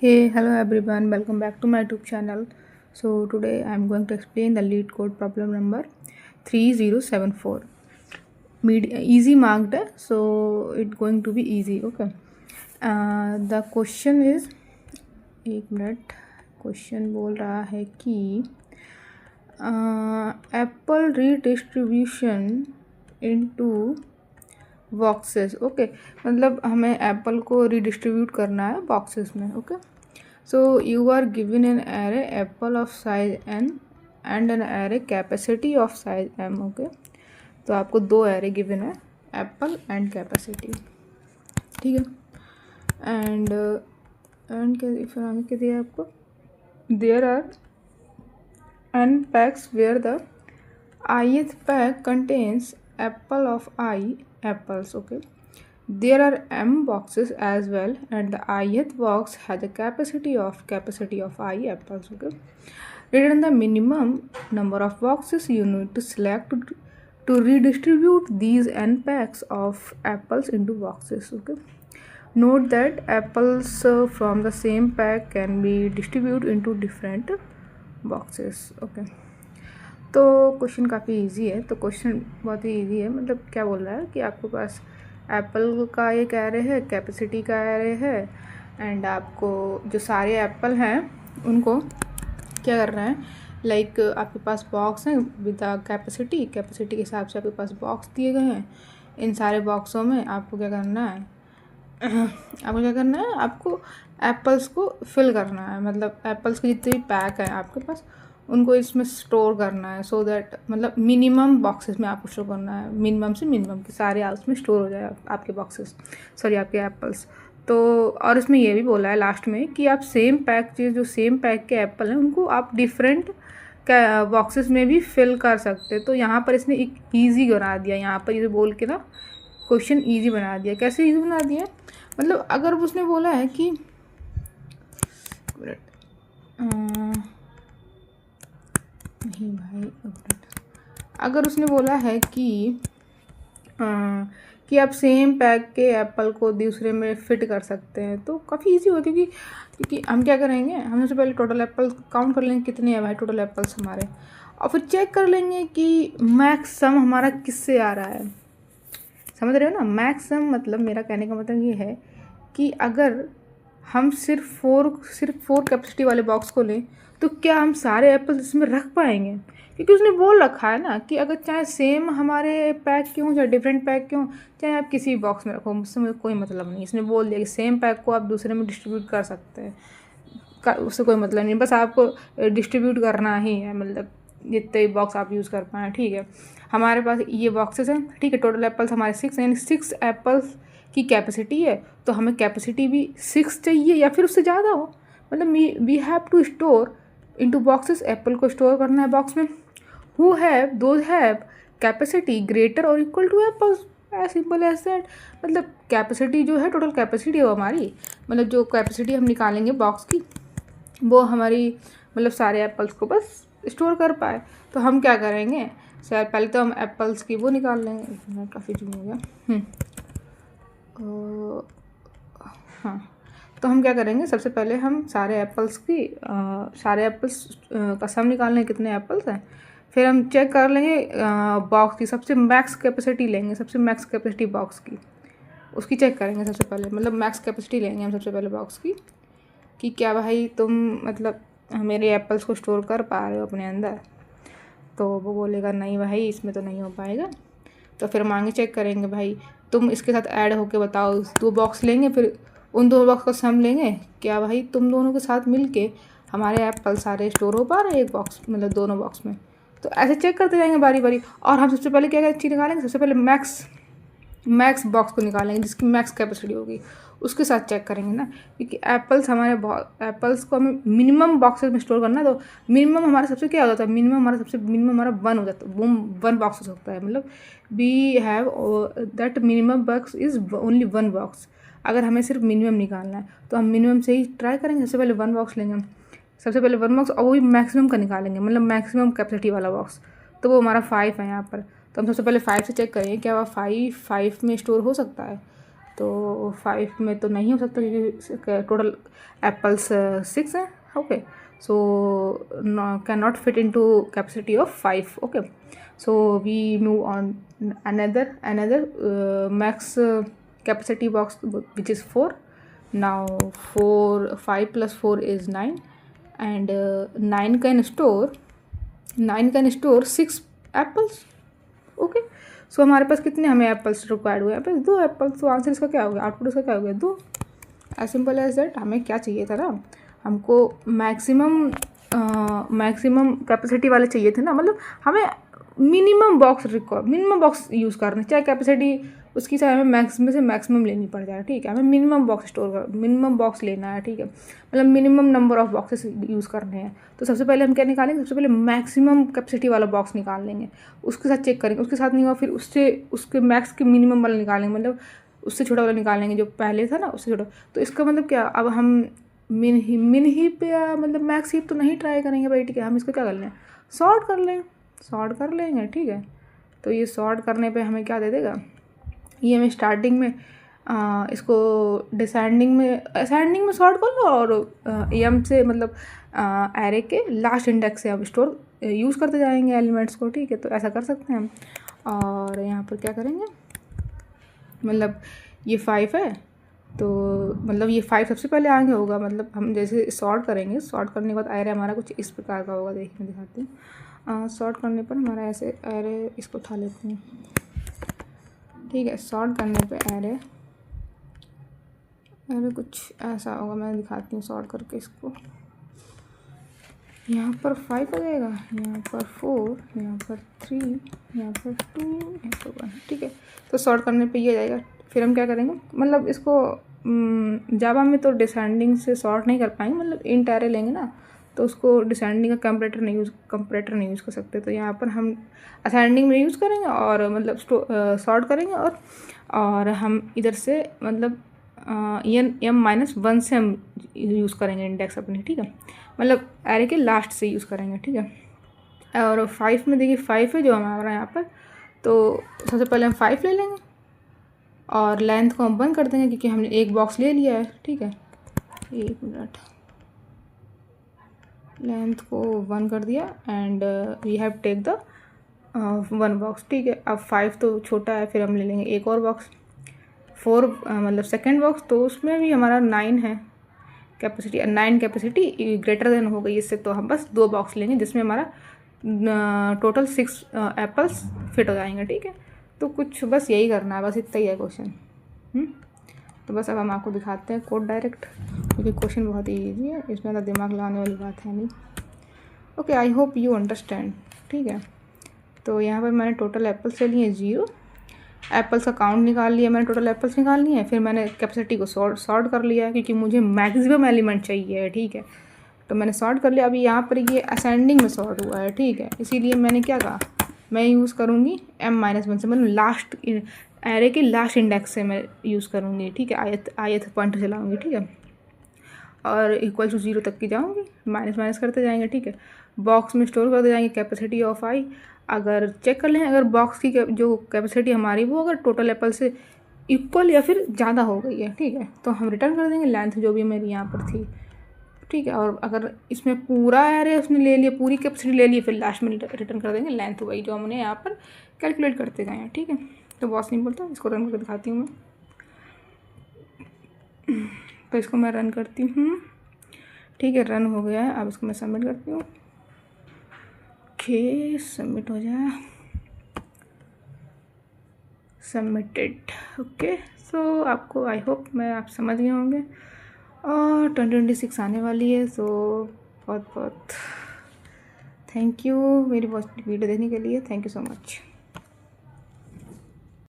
Hey, hello everyone, welcome back to my YouTube channel. So today I am going to explain the lead code problem number 3074. Easy marked, so it's going to be easy. Okay. The question is, एक minute, question बोल रहा है कि Apple redistribution into boxes. Okay, मतलब हमें Apple को redistribute करना है बॉक्सेस में. Okay, so you are given an array apple of size n and an array capacity of size m. Okay, तो आपको दो array given है, एप्पल एंड कैपेसिटी. ठीक है, एंड फिर आगे क्या दिया आपको, there are n packs where the ith pack contains apple of I apples. Okay, there are m boxes as well and the ith box has a capacity of I apples. Okay, return the minimum number of boxes you need to select to redistribute these n packs of apples into boxes. Okay, note that apples from the same pack can be distributed into different boxes. Okay, तो question काफ़ी easy है. तो question बहुत ही easy है, मतलब क्या बोल रहा है कि आपके पास एप्पल का एक एरे है, कैपेसिटी का एरे है, एंड आपको जो सारे एप्पल हैं उनको क्या कर रहे हैं, लाइक आपके पास बॉक्स हैं विद कैपेसिटी के हिसाब से आपके पास बॉक्स दिए गए हैं. इन सारे बॉक्सों में आपको क्या करना है, आपको एप्पल्स को फिल करना है. मतलब एप्पल्स के जितने भी पैक हैं आपके पास उनको इसमें स्टोर करना है, सो दैट मतलब मिनिमम बॉक्सेस में आपको स्टोर करना है, मिनिमम से मिनिमम के सारे उसमें स्टोर हो जाए आपके बॉक्सेस, सॉरी आपके एप्पल्स. तो और इसमें ये भी बोला है लास्ट में कि आप सेम पैक जो सेम पैक के एप्पल हैं उनको आप डिफरेंट बॉक्सेस में भी फिल कर सकते. तो यहाँ पर इसने एक ईजी बना दिया, यहाँ पर ये बोल के ना क्वेश्चन ईजी बना दिया. कैसे ईजी बना दिया, मतलब अगर उसने बोला है कि नहीं भाई, अगर उसने बोला है कि आप सेम पैक के एप्पल को दूसरे में फिट कर सकते हैं तो काफ़ी इजी होगा. क्योंकि हम क्या करेंगे, हम सबसे पहले टोटल एप्पल काउंट कर लेंगे कितने हैं भाई टोटल एप्पल्स हमारे, और फिर चेक कर लेंगे कि मैक्स सम हमारा किससे आ रहा है. समझ रहे हो ना, मैक्स सम मतलब मेरा कहने का मतलब ये है कि अगर हम सिर्फ फोर कैपेसिटी वाले बॉक्स को लें तो क्या हम सारे एप्पल इसमें रख पाएंगे. क्योंकि उसने बोल रखा है ना कि अगर चाहे सेम हमारे पैक के हों चाहे डिफरेंट पैक के हों, चाहे आप किसी बॉक्स में रखो, मुझसे मुझे कोई मतलब नहीं. इसने बोल दिया कि सेम पैक को आप दूसरे में डिस्ट्रीब्यूट कर सकते हैं, उससे कोई मतलब नहीं, बस आपको डिस्ट्रीब्यूट करना ही है, मतलब जितने बॉक्स आप यूज़ कर पाएँ. ठीक है, हमारे पास ये बॉक्सेस हैं. ठीक है, टोटल एप्पल्स हमारे 6 यानी 6 एप्पल्स की कैपेसिटी है, तो हमें कैपेसिटी भी 6 चाहिए या फिर उससे ज़्यादा हो. मतलब we have to store into boxes, apple को स्टोर करना है बॉक्स में who have those have capacity greater और equal to apples, as simple as that. मतलब कैपेसिटी जो है, टोटल कैपेसिटी है हमारी, मतलब जो कैपेसिटी हम निकालेंगे बॉक्स की वो हमारी मतलब सारे एप्पल्स को बस स्टोर कर पाए. तो हम क्या करेंगे सर, पहले तो हम एप्पल्स की वो निकाल लेंगे. काफ़ी जूम हो गया. हाँ, तो हम क्या करेंगे, सबसे पहले हम सारे एप्पल्स का सम निकाल लेंगे कितने एप्पल्स हैं. फिर हम चेक कर लेंगे बॉक्स की सबसे मैक्स कैपेसिटी लेंगे, सबसे मैक्स कैपेसिटी बॉक्स की उसकी चेक करेंगे सबसे पहले. मतलब मैक्स कैपेसिटी लेंगे हम सबसे पहले बॉक्स की कि क्या भाई तुम मतलब मेरे एप्पल्स को स्टोर कर पा रहे हो अपने अंदर. तो वो बोलेगा नहीं भाई इसमें तो नहीं हो पाएगा. तो फिर हम आगे चेक करेंगे, भाई तुम इसके साथ ऐड होके बताओ, 2 बॉक्स लेंगे, फिर उन 2 बॉक्स का सम लेंगे, क्या भाई तुम दोनों के साथ मिलके हमारे एप्पल सारे स्टोर हो पा रहे हैं एक बॉक्स, मतलब दोनों बॉक्स में. तो ऐसे चेक करते जाएंगे बारी बारी. और हम सबसे पहले क्या चीज़ निकालेंगे, सबसे पहले मैक्स बॉक्स को निकालेंगे जिसकी मैक्स कैपेसिटी होगी, उसके साथ चेक करेंगे ना. क्योंकि एप्पल्स को हमें मिनिमम बॉक्सेस में स्टोर करना है. तो मिनिमम हमारा सबसे क्या हो जाता है, मिनिमम हमारा 1 हो जाता है, 1 बॉक्स हो सकता है. मतलब we have that minimum box is only 1 box. अगर हमें सिर्फ मिनिमम निकालना है तो हम मिनिमम से ही ट्राई करेंगे. सबसे पहले 1 बॉक्स लेंगे, सबसे पहले 1 बॉक्स, और वो भी मैक्सिमम का निकालेंगे, मतलब मैक्सिमम कैपेसिटी वाला बॉक्स. तो वो हमारा 5 है यहाँ पर. तो हम सबसे पहले 5 से चेक करेंगे क्या वह 5 में स्टोर हो सकता है. तो 5 में तो नहीं हो सकता क्योंकि टोटल एप्पल्स 6 हैं. Okay, so cannot fit into capacity of 5. Okay, so we move on another max capacity box, which is 4. Now 5 plus 4 is 9, and 9 can store 6 apples. Okay, सो हमारे पास कितने हमें एप्पल्स रिक्वायर्ड हुए? Apples 2 apples. तो answer इसका क्या हो गया? Output इसका क्या हो गया? 2. As simple as that. हमें क्या चाहिए था ना, हमको मैक्सिमम कैपेसिटी वाले चाहिए थे ना, मतलब हमें मिनिमम बॉक्स यूज़ करना, चाहे कैपेसिटी उसकी चाहे हमें मैक्सिमम से मैक्सिमम लेनी पड़ जाए. ठीक है, हमें मिनिमम बॉक्स लेना है. ठीक है, मतलब minimum number of boxes use करने हैं. तो सबसे पहले हम क्या निकालेंगे? सबसे पहले मैक्सिमम कैपेसिटी वाला बॉक्स निकाल लेंगे, उसके साथ चेक करेंगे, उसके साथ नहीं हुआ फिर उसके मैक्स के मिनिमम वाला निकालेंगे, मतलब उससे छोटा वाला निकालेंगे जो पहले था ना, उससे छोटा. तो इसका मतलब क्या, अब हम मिन ही पे या मतलब मैक्स ही तो नहीं ट्राई करेंगे भाई. ठीक है, हम इसको क्या कर लें? सॉर्ट कर लेंगे. ठीक है, तो ये सॉर्ट करने पे हमें क्या दे देगा? ये हमें स्टार्टिंग में इसको असेंडिंग में सॉर्ट कर लो, और एम से मतलब एरे के लास्ट इंडेक्स से हम यूज़ करते जाएंगे एलिमेंट्स को. ठीक है, तो ऐसा कर सकते हैं हम. और यहाँ पर क्या करेंगे, मतलब ये 5 है, तो मतलब ये 5 सबसे पहले आगे होगा. मतलब हम जैसे सॉर्ट करेंगे, सॉर्ट करने के बाद एरे हमारा कुछ इस प्रकार का होगा. देखिए मैं दिखाती हूँ. सॉर्ट करने पर हमारा ऐसे एरे, इसको उठा लेते हैं. ठीक है, सॉर्ट करने पे एरे कुछ ऐसा होगा. मैं दिखाती हूँ सॉर्ट करके इसको. यहाँ पर 5 आ जाएगा, यहाँ पर 4, यहाँ पर 3, यहाँ पर 2, यहाँ पर 1. ठीक है, तो सॉर्ट करने पे ये आ जाएगा. फिर हम क्या करेंगे, मतलब इसको जावा में तो डिसेंडिंग से सॉर्ट नहीं कर पाएंगे, मतलब इंट एरे लेंगे ना, तो उसको डिसेंडिंग का कंपैरेटर नहीं यूज़ कर सकते. तो यहाँ पर हम असेंडिंग में यूज़ करेंगे और मतलब सॉर्ट करेंगे, और हम इधर से मतलब m-1 से हम यूज़ करेंगे इंडेक्स अपनी. ठीक है, मतलब एरे के लास्ट से यूज़ करेंगे. ठीक है, और 5 में देखिए 5 है जो हमारा यहाँ पर. तो सबसे पहले हम 5 ले लेंगे और लेंथ को हम 1 कर देंगे क्योंकि हमने एक बॉक्स ले लिया है. ठीक है, 1 मिनट, लेंथ को 1 कर दिया and we have take the 1 box. ठीक है, अब 5 तो छोटा है, फिर हम ले लेंगे एक और बॉक्स 4 मतलब सेकेंड बॉक्स. तो उसमें भी हमारा 9 है कैपेसिटी. 9 कैपेसिटी ग्रेटर देन हो गई इससे, तो हम बस 2 बॉक्स लेंगे जिसमें हमारा टोटल 6 एप्पल्स फिट हो जाएंगे. ठीक है, तो कुछ बस यही करना है, बस इतना ही है क्वेश्चन. तो बस अब हम आपको दिखाते हैं कोड डायरेक्ट, क्योंकि क्वेश्चन बहुत ही ईजी है, इसमें ज़्यादा दिमाग लगाने वाली बात है नहीं. Okay, I hope you understand. ठीक है, तो यहाँ पर मैंने टोटल एप्पल्स ले लिए 0, एप्पल्स का काउंट निकाल लिया मैंने, टोटल एप्पल्स निकाल लिए. फिर मैंने कैपेसिटी को सॉर्ट कर लिया क्योंकि मुझे मैक्सिमम एलिमेंट चाहिए. ठीक है, तो मैंने सॉर्ट कर लिया. अभी यहाँ पर ये असेंडिंग में सॉर्ट हुआ है. ठीक है, इसीलिए मैंने क्या कहा, मैं यूज़ करूँगी m-1 से, मतलब लास्ट एरे के लास्ट इंडेक्स से मैं यूज़ करूँगी. ठीक है, आयत पॉइंटर चलाऊँगी. ठीक है, और इक्वल टू 0 तक की जाऊँगी, माइनस करते जाएंगे. ठीक है, बॉक्स में स्टोर करते जाएंगे कैपेसिटी ऑफ i. अगर चेक कर लें, अगर बॉक्स की जो कैपेसिटी हमारी वो अगर टोटल एप्पल से इक्वल या फिर ज़्यादा हो गई है, ठीक है, तो हम रिटर्न कर देंगे लेंथ जो भी मेरी यहाँ पर थी. ठीक है, और अगर इसमें पूरा एरे उसने ले लिया, पूरी कैपेसिटी ले ली, फिर लास्ट में रिटर्न कर देंगे लेंथ वही जो हमने यहाँ पर कैलकुलेट करते गए हैं. ठीक है, तो बहुत सिंपल था. इसको रन करके दिखाती हूँ मैं. तो इसको मैं रन करती हूँ. ठीक है, रन हो गया है. अब इसको मैं सबमिट करती हूँ. ओके, सबमिट हो जाए, सबमिटेड. ओके, सो आपको आई होप आप समझ गए होंगे. और 2026 आने वाली है, सो बहुत बहुत थैंक यू मेरी वीडियो देखने के लिए. Thank you so much.